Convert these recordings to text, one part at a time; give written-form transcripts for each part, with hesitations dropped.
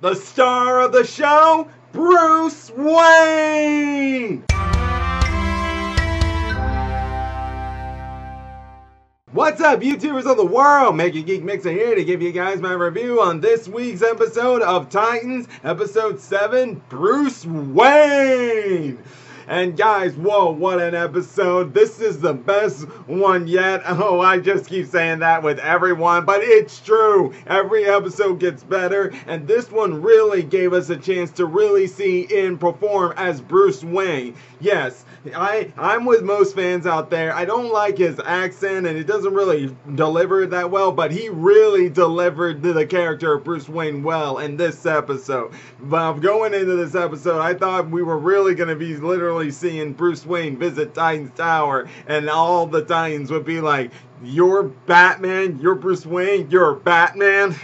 The star of the show, Bruce Wayne! What's up, YouTubers of the world? Mega Geek Mixer here to give you guys my review on this week's episode of Titans, Episode 7, Bruce Wayne! And guys, whoa, what an episode. This is the best one yet. Oh, I just keep saying that with everyone, but it's true. Every episode gets better, and this one really gave us a chance to really see Ian perform as Bruce Wayne. Yes, I'm with most fans out there. I don't like his accent, and it doesn't really deliver it that well, but he really delivered the character of Bruce Wayne well in this episode. But going into this episode, I thought we were really going to be literally seeing Bruce Wayne visit Titan's Tower, and all the Titans would be like, "You're Batman, you're Bruce Wayne, you're Batman."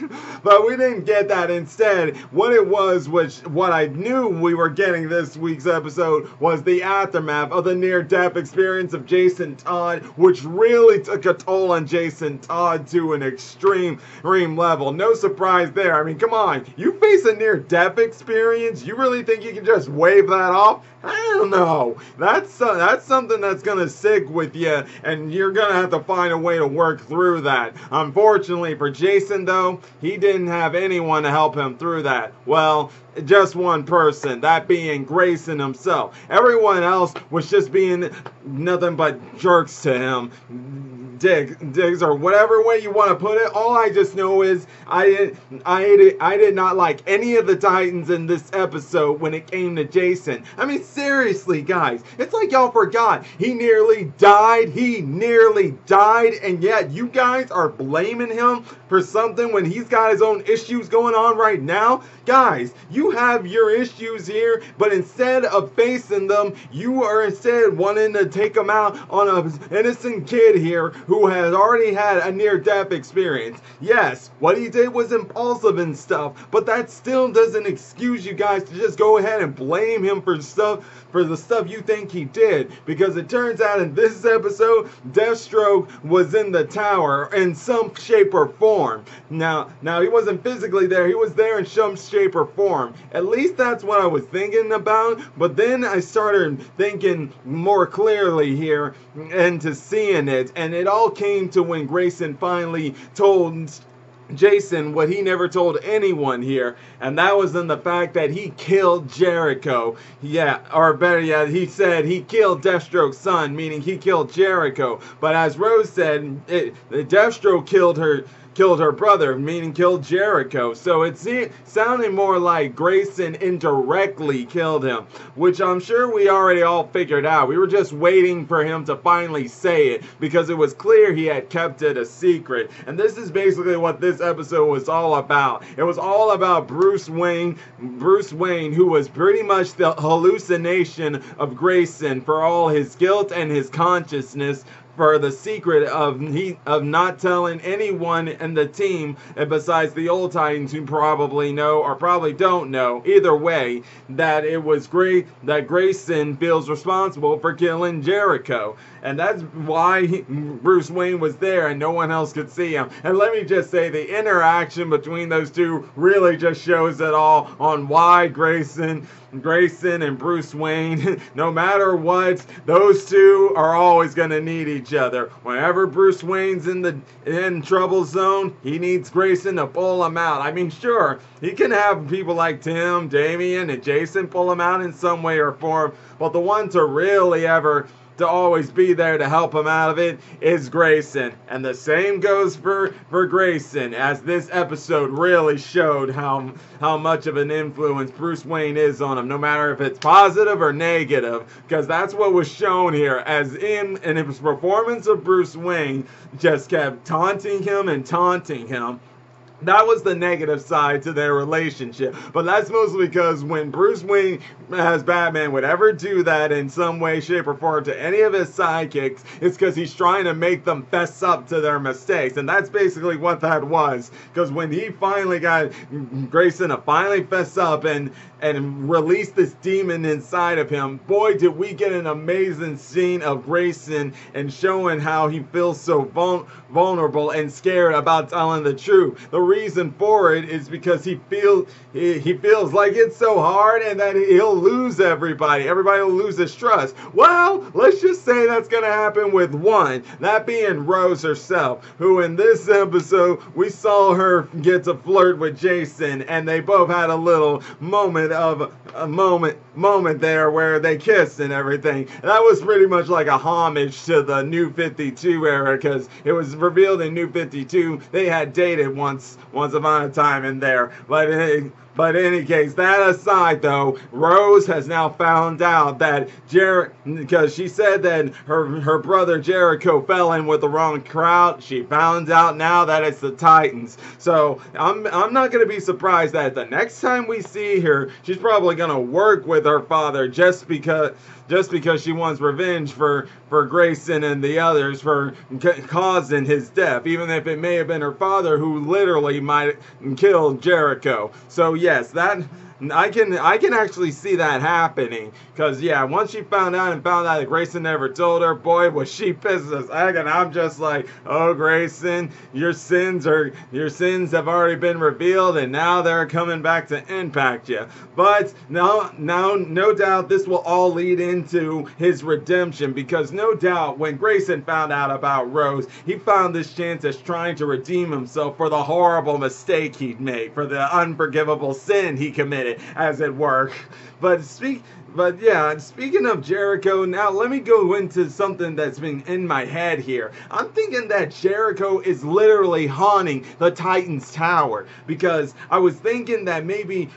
But we didn't get that. Instead, what it was what I knew we were getting this week's episode was the aftermath of the near-death experience of Jason Todd, which really took a toll on Jason Todd to an extreme level. No surprise there. I mean, come on. You face a near-death experience, you really think you can just wave that off? I don't know. That's something that's gonna stick with you, and you're gonna have to find a way to work through that. Unfortunately for Jason, though, he didn't have anyone to help him through that. Well, just one person, that being Grayson himself. Everyone else was just being nothing but jerks to him. Digs, or whatever way you want to put it. All I just know is I did not like any of the Titans in this episode when it came to Jason. I mean, seriously, guys, it's like y'all forgot. He nearly died, and yet you guys are blaming him for something when he's got his own issues going on right now. Guys, you have your issues here, but instead of facing them, you are instead wanting to take them out on an innocent kid here who has already had a near-death experience. Yes, what he did was impulsive and stuff, but that still doesn't excuse you guys to just go ahead and blame him for the stuff you think he did, because it turns out in this episode, Deathstroke was in the tower in some shape or form. Now he wasn't physically there, he was there in some shape or form. At least that's what I was thinking about, but then I started thinking more clearly here into seeing it, and it all came to when Grayson finally told Jason what he never told anyone here, and that was in the fact that he killed Jericho. Yeah, or better yet, he said he killed Deathstroke's son, meaning he killed Jericho. But as Rose said, Deathstroke killed her brother, meaning killed Jericho. So it sounded more like Grayson indirectly killed him, which I'm sure we already all figured out. We were just waiting for him to finally say it, because it was clear he had kept it a secret. And this is basically what this episode was all about. It was all about Bruce Wayne, who was pretty much the hallucination of Grayson for all his guilt and his consciousness, for the secret of not telling anyone in the team, and besides the old Titans who probably know or probably don't know, either way, that it was that Grayson feels responsible for killing Jericho. And that's why Bruce Wayne was there and no one else could see him. And let me just say, the interaction between those two really just shows it all on why Grayson and Bruce Wayne, no matter what, those two are always going to need each other. Whenever Bruce Wayne's in trouble zone, he needs Grayson to pull him out. I mean, sure, he can have people like Tim, Damian, and Jason pull him out in some way or form, but the one to really ever to always be there to help him out of it is Grayson. And the same goes for Grayson, as this episode really showed how much of an influence Bruce Wayne is on him, no matter if it's positive or negative, because that's what was shown here, as in his performance of Bruce Wayne just kept taunting him and taunting him. That was the negative side to their relationship. But that's mostly because when Bruce Wayne as Batman would ever do that in some way, shape, or form to any of his sidekicks, it's because he's trying to make them fess up to their mistakes. And that's basically what that was. Because when he finally got Grayson to finally fess up and release this demon inside of him, boy, did we get an amazing scene of Grayson and showing how he feels so vulnerable and scared about telling the truth. The reason for it is because he feels like it's so hard and that he'll lose everybody. Everybody will lose his trust. Well, let's just say that's going to happen with one, that being Rose herself, who in this episode we saw her get to flirt with Jason, and they both had a little moment there where they kissed and everything. That was pretty much like a homage to the New 52 era, because it was revealed in New 52 they had dated once upon a time in there. But in any case, that aside though, Rose has now found out that because she said that her brother Jericho fell in with the wrong crowd, she found out now that it's the Titans. So I'm not going to be surprised that the next time we see her, she's probably going to work with her father just because she wants revenge for Grayson and the others for causing his death, even if it may have been her father who literally might kill Jericho. So yes, that I can actually see that happening, because yeah, once she found out that Grayson never told her, boy was she pissed as heck. And I'm just like, oh Grayson, your sins have already been revealed, and now they're coming back to impact you. But now no doubt this will all lead into his redemption, because no doubt when Grayson found out about Rose, he found this chance as trying to redeem himself for the horrible mistake he'd made, for the unforgivable sin he committed, as it were. But speaking of Jericho, now let me go into something that's been in my head here. I'm thinking that Jericho is literally haunting the Titans Tower, because I was thinking that maybe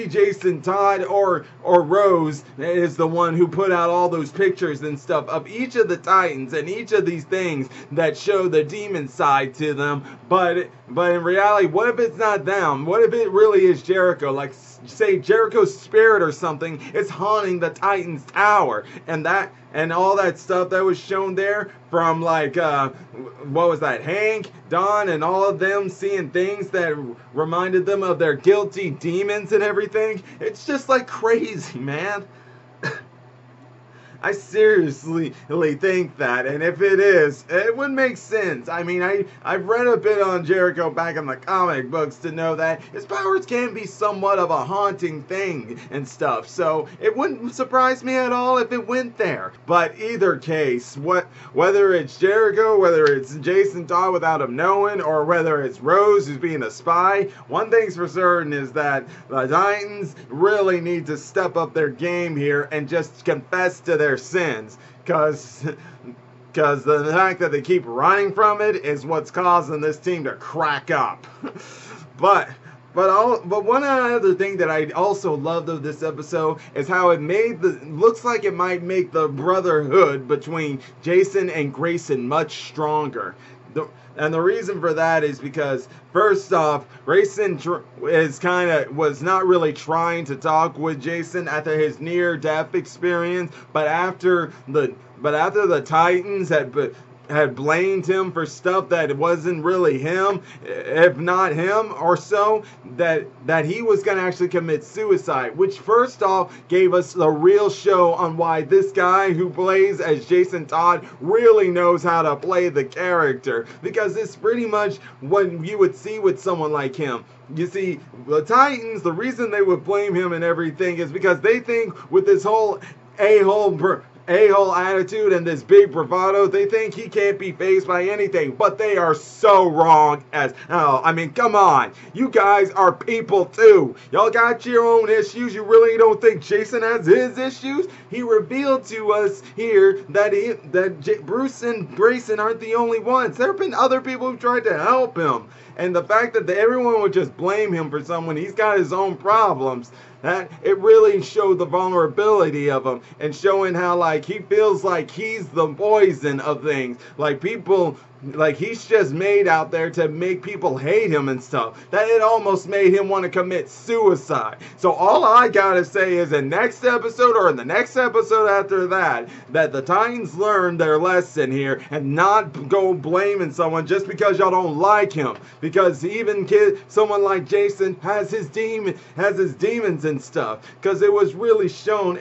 Jason Todd or Rose is the one who put out all those pictures and stuff of each of the Titans and each of these things that show the demon side to them. But in reality, what if it's not them? What if it really is Jericho? Like, say Jericho's spirit or something is haunting the Titans Tower, and all that stuff that was shown there from, like, what was that, Hank, Don, and all of them seeing things that reminded them of their guilty demons and everything. It's just like crazy, man. I seriously think that, and if it is, it would make sense. I mean, I've read a bit on Jericho back in the comic books to know that his powers can be somewhat of a haunting thing and stuff, so it wouldn't surprise me at all if it went there. But either case, whether it's Jericho, whether it's Jason Todd without him knowing, or whether it's Rose who's being a spy, one thing's for certain is that the Titans really need to step up their game here and just confess to their sins, because the fact that they keep running from it is what's causing this team to crack up. But one other thing that I also loved of this episode is how it looks like it might make the brotherhood between Jason and Grayson much stronger. And the reason for that is because, first off, Grayson was not really trying to talk with Jason after his near-death experience, but after the Titans had blamed him for stuff that it wasn't really him, if not him or so, that he was going to actually commit suicide, which first off gave us the real show on why this guy who plays as Jason Todd really knows how to play the character, because it's pretty much what you would see with someone like him. You see, the Titans, the reason they would blame him and everything is because they think with this whole a-hole attitude and this big bravado, they think he can't be fazed by anything, but they are so wrong as hell. I mean, come on, you guys are people too. Y'all got your own issues. You really don't think Jason has his issues? He revealed to us here that Bruce and Grayson aren't the only ones. There have been other people who tried to help him, and the fact that everyone would just blame him for someone, he's got his own problems. That it really showed the vulnerability of him, and showing how, like, he feels like he's the poison of things. Like, people, like, he's just made out there to make people hate him and stuff. That it almost made him want to commit suicide. So all I gotta say is in next episode or in the next episode after that the Titans learned their lesson here and not go blaming someone just because y'all don't like him. Because even someone like Jason has his demons and stuff. Because it was really shown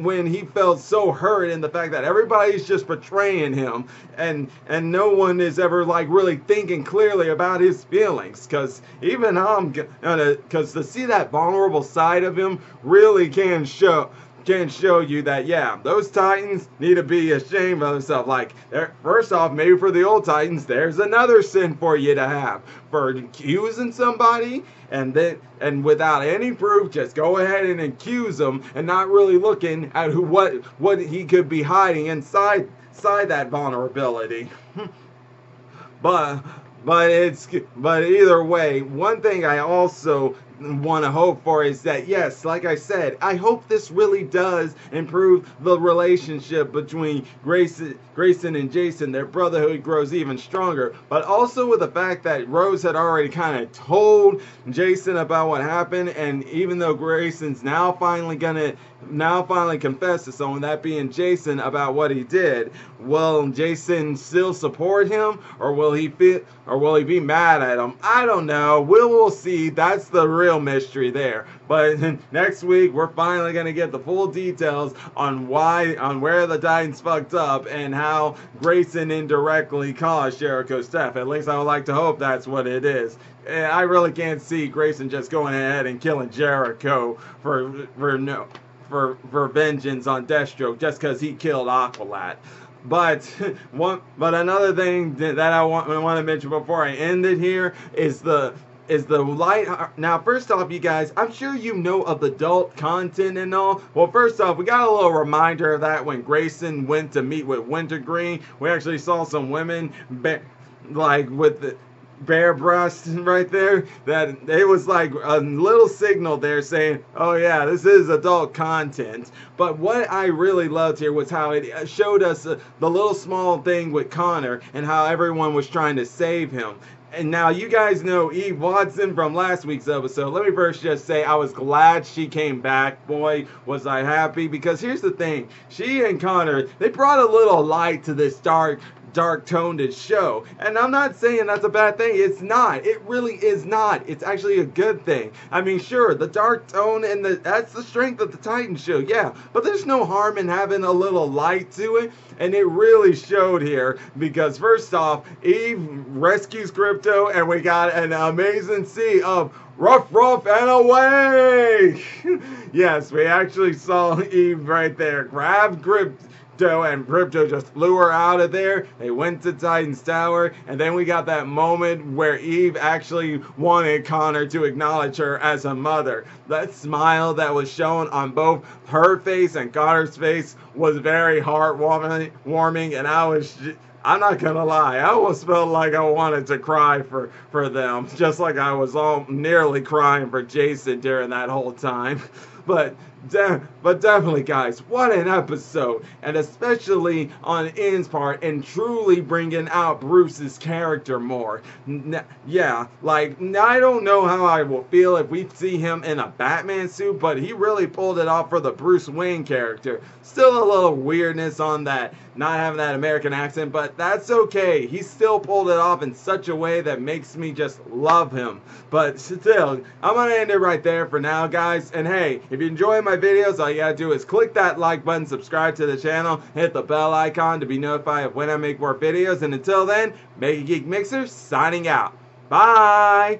when he felt so hurt in the fact that everybody's just betraying him, and and no one is ever like really thinking clearly about his feelings, because even I'm gonna, because to see that vulnerable side of him really can show you that, yeah, those Titans need to be ashamed of themselves. Like, first off, maybe for the old Titans, there's another sin for you to have, for accusing somebody and without any proof, just go ahead and accuse them and not really looking at what he could be hiding inside that vulnerability. but but either way, one thing I also want to hope for is that, yes, like I said, I hope this really does improve the relationship between Grayson and Jason. Their brotherhood grows even stronger, but also with the fact that Rose had already kind of told Jason about what happened, and even though Grayson's now finally confess to someone, that being Jason, about what he did, will Jason still support him, or will he be mad at him? I don't know. We'll see. That's the real mystery there. But next week we're finally gonna get the full details on where the Titans fucked up and how Grayson indirectly caused Jericho's death. At least I would like to hope that's what it is. And I really can't see Grayson just going ahead and killing Jericho for vengeance on Deathstroke just because he killed Aqualad. But another thing that I want to mention before I end it here is the light. Now, first off, you guys, I'm sure you know of the adult content and all. Well, first off, we got a little reminder of that when Grayson went to meet with Wintergreen. We actually saw some women like with the bare breast right there, that it was like a little signal there saying, oh yeah, this is adult content. But what I really loved here was how it showed us the little small thing with Connor and how everyone was trying to save him. And now you guys know Eve Watson from last week's episode. Let me first just say I was glad she came back. Boy, was I happy, because here's the thing. She and Connor, they brought a little light to this dark toned show, and I'm not saying that's a bad thing. It's not. It really is not. It's actually a good thing. I mean, sure, the dark tone and that's the strength of the Titan show, yeah, but there's no harm in having a little light to it, and it really showed here, because first off, Eve rescues Crypto, and we got an amazing scene of Ruff and away. Yes, we actually saw Eve right there grab Crypto, and Crypto just flew her out of there. They went to Titan's Tower, and then we got that moment where Eve actually wanted Connor to acknowledge her as a mother. That smile that was shown on both her face and Connor's face was very heartwarming, and I'm not gonna lie, I almost felt like I wanted to cry for them, just like I was all nearly crying for Jason during that whole time. But definitely, guys, what an episode, and especially on Ian's part and truly bringing out Bruce's character more. Yeah, like, I don't know how I will feel if we see him in a Batman suit, but he really pulled it off for the Bruce Wayne character. Still a little weirdness on that, not having that American accent, but that's okay. He still pulled it off in such a way that makes me just love him. But still, I'm gonna end it right there for now, guys. And hey, if you enjoy my videos, all you gotta do is click that like button, subscribe to the channel, hit the bell icon to be notified of when I make more videos. And until then, Mega Geek Mixer signing out. Bye!